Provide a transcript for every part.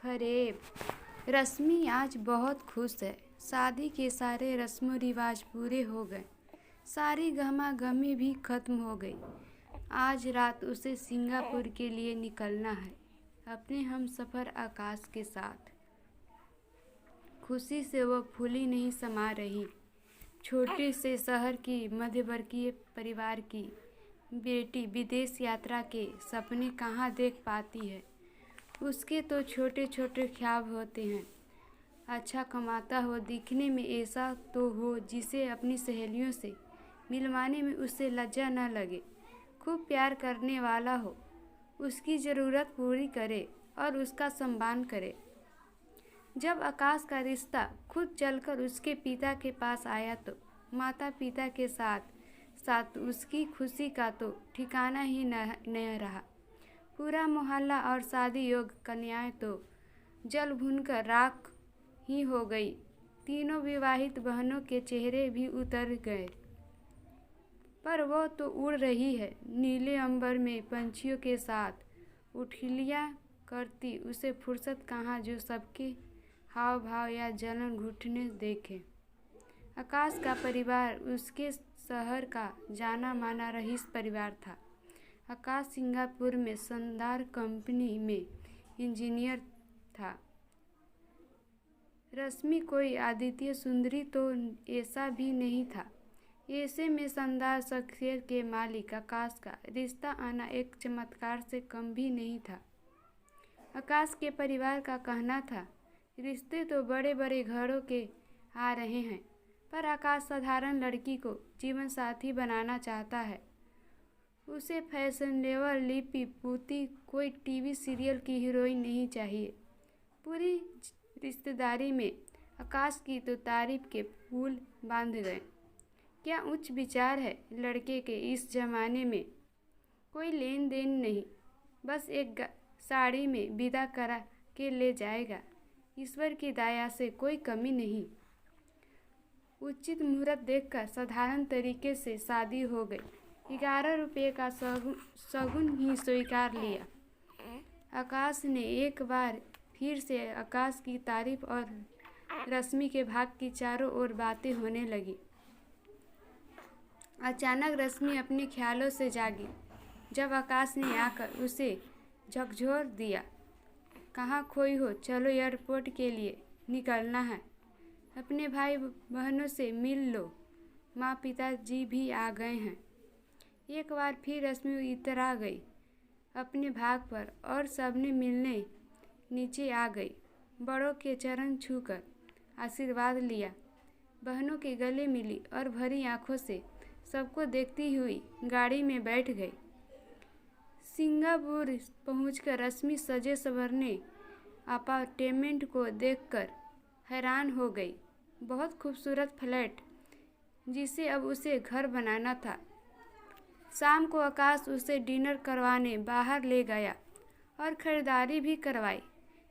फरेब। रश्मि आज बहुत खुश है। शादी के सारे रस्मों रिवाज पूरे हो गए। सारी गहमा गहमी भी खत्म हो गई। आज रात उसे सिंगापुर के लिए निकलना है अपने हमसफर आकाश के साथ। खुशी से वह फूली नहीं समा रही। छोटे से शहर की मध्यवर्गीय परिवार की बेटी विदेश यात्रा के सपने कहाँ देख पाती है। उसके तो छोटे छोटे ख्वाब होते हैं। अच्छा कमाता हो, दिखने में ऐसा तो हो जिसे अपनी सहेलियों से मिलवाने में उससे लज्जा न लगे। खूब प्यार करने वाला हो, उसकी ज़रूरत पूरी करे और उसका सम्मान करे। जब आकाश का रिश्ता खुद चलकर उसके पिता के पास आया तो माता पिता के साथ साथ उसकी खुशी का तो ठिकाना ही न रहा। पूरा मोहल्ला और शादी योग्य कन्याएं तो जल भूनकर राख ही हो गई। तीनों विवाहित बहनों के चेहरे भी उतर गए। पर वो तो उड़ रही है नीले अंबर में पंछियों के साथ। उठलियाँ करती उसे फुर्सत कहाँ जो सबके हाव भाव या जलन घुटने देखे। आकाश का परिवार उसके शहर का जाना माना रईस परिवार था। आकाश सिंगापुर में शानदार कंपनी में इंजीनियर था। रश्मि कोई आदित्य सुंदरी तो ऐसा भी नहीं था। ऐसे में शानदार शख्सियत के मालिक आकाश का रिश्ता आना एक चमत्कार से कम भी नहीं था। आकाश के परिवार का कहना था, रिश्ते तो बड़े बड़े घरों के आ रहे हैं, पर आकाश साधारण लड़की को जीवन साथी बनाना चाहता है। उसे फैशनेबल लिपि पोती कोई टीवी सीरियल की हीरोइन नहीं चाहिए। पूरी रिश्तेदारी में आकाश की तो तारीफ के पुल बांध गए। क्या उच्च विचार है लड़के के इस जमाने में। कोई लेन देन नहीं, बस एक साड़ी में विदा करा के ले जाएगा। ईश्वर की दया से कोई कमी नहीं। उचित मुहूर्त देखकर साधारण तरीके से शादी हो गई। 11 रुपये का शगुन ही स्वीकार लिया। आकाश ने एक बार फिर से आकाश की तारीफ और रश्मि के भाग की चारों ओर बातें होने लगी। अचानक रश्मि अपने ख्यालों से जागी जब आकाश ने आकर उसे झकझोर दिया। कहाँ खोई हो, चलो एयरपोर्ट के लिए निकलना है। अपने भाई बहनों से मिल लो, माँ पिताजी भी आ गए हैं। एक बार फिर रश्मि इतरा गई अपने भाग पर और सबने मिलने नीचे आ गई। बड़ों के चरण छूकर आशीर्वाद लिया, बहनों के गले मिली और भरी आंखों से सबको देखती हुई गाड़ी में बैठ गई। सिंगापुर पहुंचकर रश्मि सजे संवरने अपार्टमेंट को देखकर हैरान हो गई। बहुत खूबसूरत फ्लैट जिसे अब उसे घर बनाना था। शाम को आकाश उसे डिनर करवाने बाहर ले गया और ख़रीदारी भी करवाई।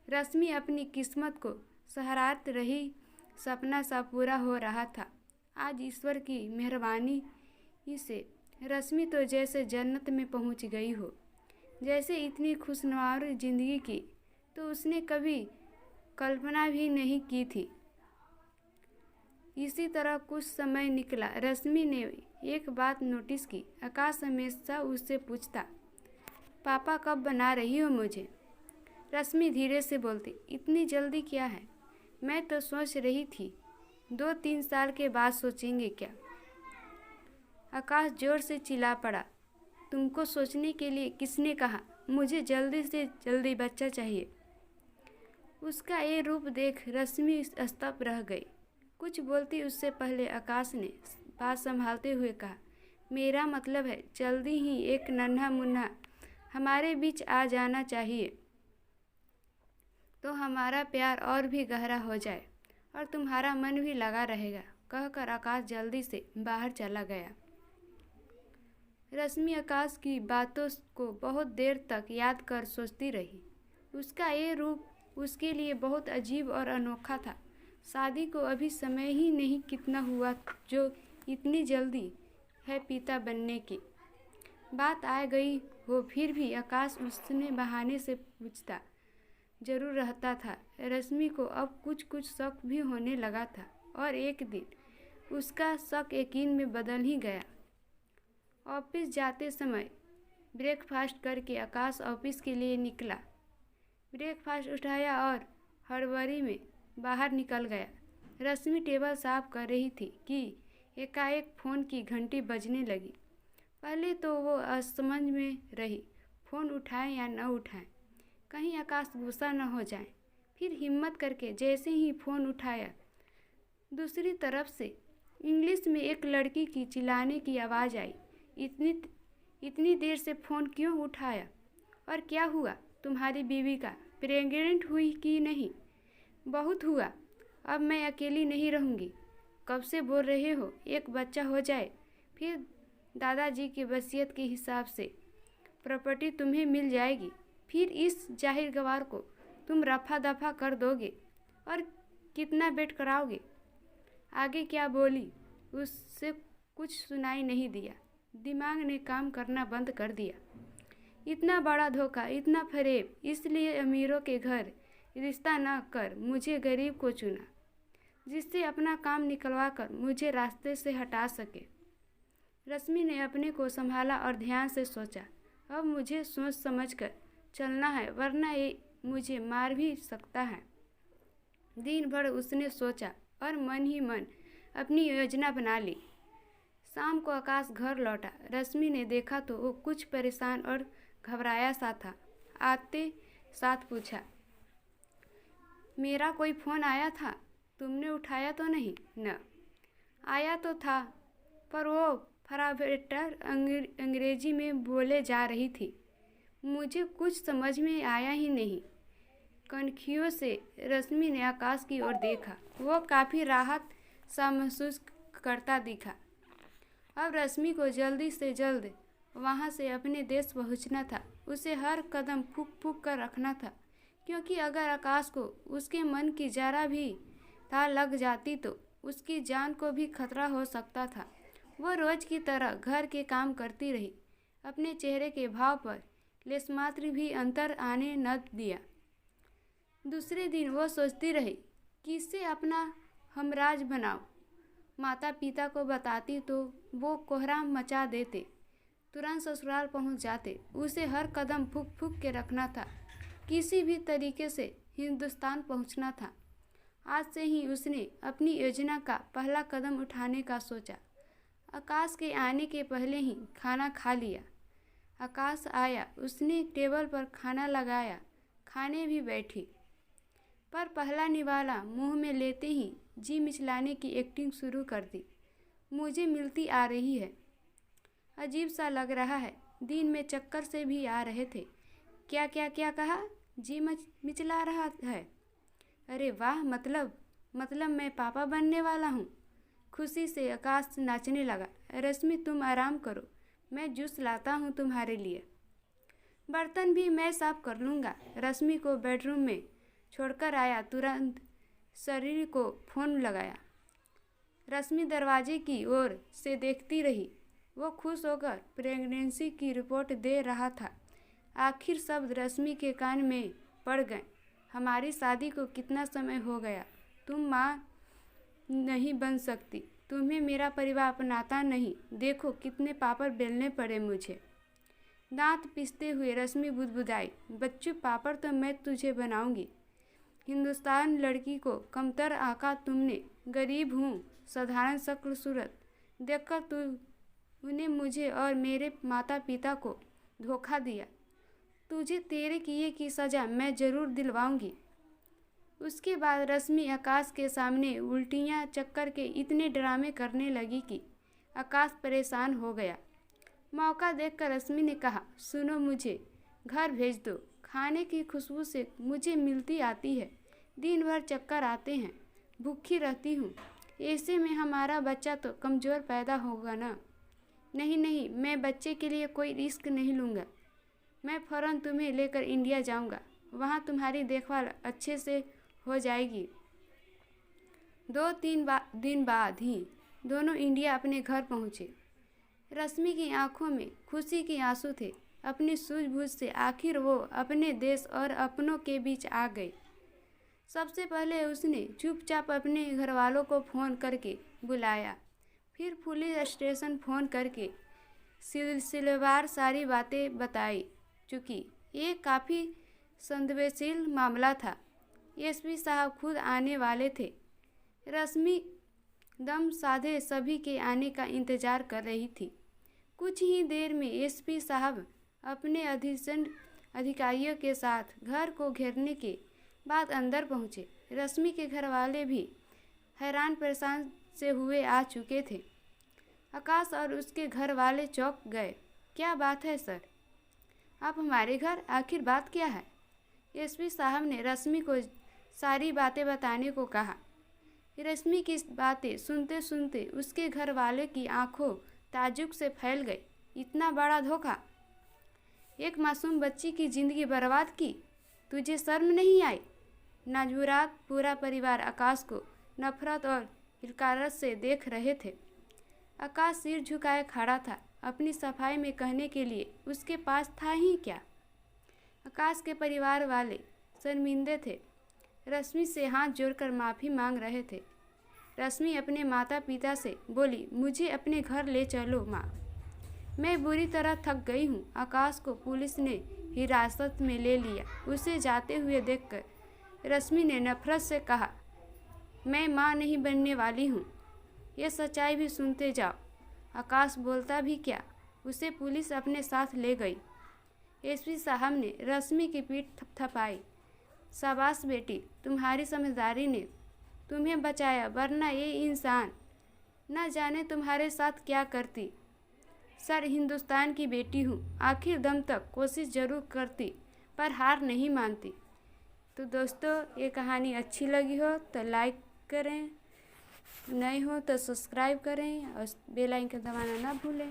रश्मि अपनी किस्मत को सराहती रही। सपना सा पूरा हो रहा था। आज ईश्वर की मेहरबानी से रश्मि तो जैसे जन्नत में पहुंच गई हो। जैसे इतनी खुशनुमा जिंदगी की तो उसने कभी कल्पना भी नहीं की थी। इसी तरह कुछ समय निकला। रश्मि ने एक बात नोटिस की, आकाश हमेशा उससे पूछता, पापा कब बना रही हो मुझे। रश्मि धीरे से बोलती, इतनी जल्दी क्या है, मैं तो सोच रही थी 2-3 साल के बाद सोचेंगे क्या। आकाश जोर से चिल्ला पड़ा, तुमको सोचने के लिए किसने कहा, मुझे जल्दी से जल्दी बच्चा चाहिए। उसका ये रूप देख रश्मि स्तब्ध रह गई। कुछ बोलती उससे पहले आकाश ने बात संभालते हुए कहा, मेरा मतलब है जल्दी ही एक नन्हा मुन्ना हमारे बीच आ जाना चाहिए, तो हमारा प्यार और भी गहरा हो जाए और तुम्हारा मन भी लगा रहेगा। कहकर आकाश जल्दी से बाहर चला गया। रश्मि आकाश की बातों को बहुत देर तक याद कर सोचती रही। उसका ये रूप उसके लिए बहुत अजीब और अनोखा था। शादी को अभी समय ही नहीं कितना हुआ जो इतनी जल्दी है पिता बनने की बात आ गई हो। फिर भी आकाश उसने बहाने से पूछता, जरूर रहता था। रश्मि को अब कुछ कुछ शक भी होने लगा था और एक दिन उसका शक यकीन में बदल ही गया। ऑफिस जाते समय ब्रेकफास्ट करके आकाश ऑफिस के लिए निकला। ब्रेकफास्ट उठाया और हड़बड़ी में बाहर निकल गया। रश्मि टेबल साफ कर रही थी कि एकाएक फ़ोन की घंटी बजने लगी। पहले तो वो असमझ में रही, फ़ोन उठाएं या न उठाएं, कहीं आकाश गुस्सा न हो जाए। फिर हिम्मत करके जैसे ही फ़ोन उठाया, दूसरी तरफ से इंग्लिश में एक लड़की की चिल्लाने की आवाज़ आई। इतनी देर से फ़ोन क्यों उठाया? और क्या हुआ? तुम्हारी बीवी का प्रेग्नेंट हुई कि नहीं? बहुत हुआ, अब मैं अकेली नहीं रहूँगी। कब से बोल रहे हो एक बच्चा हो जाए, फिर दादाजी की वसीयत के हिसाब से प्रॉपर्टी तुम्हें मिल जाएगी, फिर इस जाहिर गवार को तुम रफा दफा कर दोगे और कितना बेट कराओगे? आगे क्या बोली उससे कुछ सुनाई नहीं दिया। दिमाग ने काम करना बंद कर दिया। इतना बड़ा धोखा, इतना फरेब, इसलिए अमीरों के घर रिश्ता न कर मुझे गरीब को चुना, जिससे अपना काम निकलवा कर मुझे रास्ते से हटा सके। रश्मि ने अपने को संभाला और ध्यान से सोचा, अब मुझे सोच समझ कर चलना है, वरना ये मुझे मार भी सकता है। दिन भर उसने सोचा और मन ही मन अपनी योजना बना ली। शाम को आकाश घर लौटा। रश्मि ने देखा तो वो कुछ परेशान और घबराया सा था। आते साथ पूछा, मेरा कोई फ़ोन आया था, तुमने उठाया तो नहीं? न, आया तो था, पर वो फराबेटर अंग्रेजी में बोले जा रही थी, मुझे कुछ समझ में आया ही नहीं। कनखियों से रश्मि ने आकाश की ओर देखा। वो काफ़ी राहत सा महसूस करता दिखा। अब रश्मि को जल्दी से जल्द वहाँ से अपने देश पहुँचना था। उसे हर कदम फूंक फूंक कर रखना था, क्योंकि अगर आकाश को उसके मन की जरा भी तार लग जाती तो उसकी जान को भी खतरा हो सकता था। वह रोज की तरह घर के काम करती रही, अपने चेहरे के भाव पर लेशमात्र भी अंतर आने न दिया। दूसरे दिन वो सोचती रही, किससे अपना हमराज बनाओ। माता पिता को बताती तो वो कोहराम मचा देते, तुरंत ससुराल पहुंच जाते। उसे हर कदम फूंक फूंक के रखना था, किसी भी तरीके से हिंदुस्तान पहुंचना था। आज से ही उसने अपनी योजना का पहला कदम उठाने का सोचा। आकाश के आने के पहले ही खाना खा लिया। आकाश आया, उसने टेबल पर खाना लगाया, खाने भी बैठी, पर पहला निवाला मुंह में लेते ही जी मिचलाने की एक्टिंग शुरू कर दी। मुझे मिलती आ रही है, अजीब सा लग रहा है, दिन में चक्कर से भी आ रहे थे। क्या क्या क्या कहा? जी मिचला रहा है? अरे वाह, मतलब मैं पापा बनने वाला हूँ। खुशी से आकाश नाचने लगा। रश्मि तुम आराम करो, मैं जूस लाता हूँ तुम्हारे लिए, बर्तन भी मैं साफ कर लूँगा। रश्मि को बेडरूम में छोड़कर आया, तुरंत शरीर को फ़ोन लगाया। रश्मि दरवाजे की ओर से देखती रही। वो खुश होकर प्रेगनेंसी की रिपोर्ट दे रहा था। आखिर शब्द रश्मि के कान में पड़ गए। हमारी शादी को कितना समय हो गया, तुम माँ नहीं बन सकती, तुम्हें मेरा परिवार अपनाता नहीं, देखो कितने पापड़ बेलने पड़े मुझे। दांत पिसते हुए रश्मि बुदबुदाई, बच्चों पापड़ तो मैं तुझे बनाऊंगी। हिंदुस्तान लड़की को कमतर आका तुमने, गरीब हूँ, साधारण शक्ल सूरत देखकर तूने मुझे और मेरे माता पिता को धोखा दिया। तुझे तेरे किए की सज़ा मैं ज़रूर दिलवाऊंगी। उसके बाद रश्मि आकाश के सामने उल्टियाँ चक्कर के इतने ड्रामे करने लगी कि आकाश परेशान हो गया। मौका देखकर रश्मि ने कहा, सुनो, मुझे घर भेज दो, खाने की खुशबू से मुझे मिलती आती है, दिन भर चक्कर आते हैं, भूखी रहती हूँ, ऐसे में हमारा बच्चा तो कमज़ोर पैदा होगा ना। नहीं, मैं बच्चे के लिए कोई रिस्क नहीं लूँगा। मैं फ़ौरन तुम्हें लेकर इंडिया जाऊँगा, वहाँ तुम्हारी देखभाल अच्छे से हो जाएगी। 2-3 दिन बाद ही दोनों इंडिया अपने घर पहुँचे। रश्मि की आंखों में खुशी के आंसू थे। अपनी सूझबूझ से आखिर वो अपने देश और अपनों के बीच आ गई। सबसे पहले उसने चुपचाप अपने घरवालों को फ़ोन करके बुलाया, फिर पुलिस स्टेशन फ़ोन करके सिलसिलेवार सारी बातें बताई। चूँकि ये काफ़ी संवेदनशील मामला था, एसपी साहब खुद आने वाले थे। रश्मि दम साधे सभी के आने का इंतज़ार कर रही थी। कुछ ही देर में एसपी साहब अपने अधिकारियों के साथ घर को घेरने के बाद अंदर पहुँचे। रश्मि के घरवाले भी हैरान परेशान से हुए आ चुके थे। आकाश और उसके घर वाले चौंक गए। क्या बात है सर, आप हमारे घर, आखिर बात क्या है? एसपी साहब ने रश्मि को सारी बातें बताने को कहा। रश्मि की बातें सुनते सुनते उसके घर वाले की आंखों ताज्जुब से फैल गई। इतना बड़ा धोखा, एक मासूम बच्ची की ज़िंदगी बर्बाद की, तुझे शर्म नहीं आई? नाजुरात पूरा परिवार आकाश को नफरत और हिलकारत से देख रहे थे। आकाश सिर झुकाए खड़ा था। अपनी सफाई में कहने के लिए उसके पास था ही क्या। आकाश के परिवार वाले शर्मिंदे थे, रश्मि से हाथ जोड़कर माफ़ी मांग रहे थे। रश्मि अपने माता पिता से बोली, मुझे अपने घर ले चलो माँ, मैं बुरी तरह थक गई हूँ। आकाश को पुलिस ने हिरासत में ले लिया। उसे जाते हुए देखकर रश्मि ने नफरत से कहा, मैं माँ नहीं बनने वाली हूँ, ये सच्चाई भी सुनते जाओ। आकाश बोलता भी क्या, उसे पुलिस अपने साथ ले गई। एसपी साहब ने रश्मि की पीठ थपथपाई। शाबाश बेटी, तुम्हारी समझदारी ने तुम्हें बचाया, वरना ये इंसान न जाने तुम्हारे साथ क्या करती। सर, हिंदुस्तान की बेटी हूँ, आखिर दम तक कोशिश ज़रूर करती, पर हार नहीं मानती। तो दोस्तों, ये कहानी अच्छी लगी हो तो लाइक करें, नए हो तो सब्सक्राइब करें और बेल आइकन दबाना ना भूलें।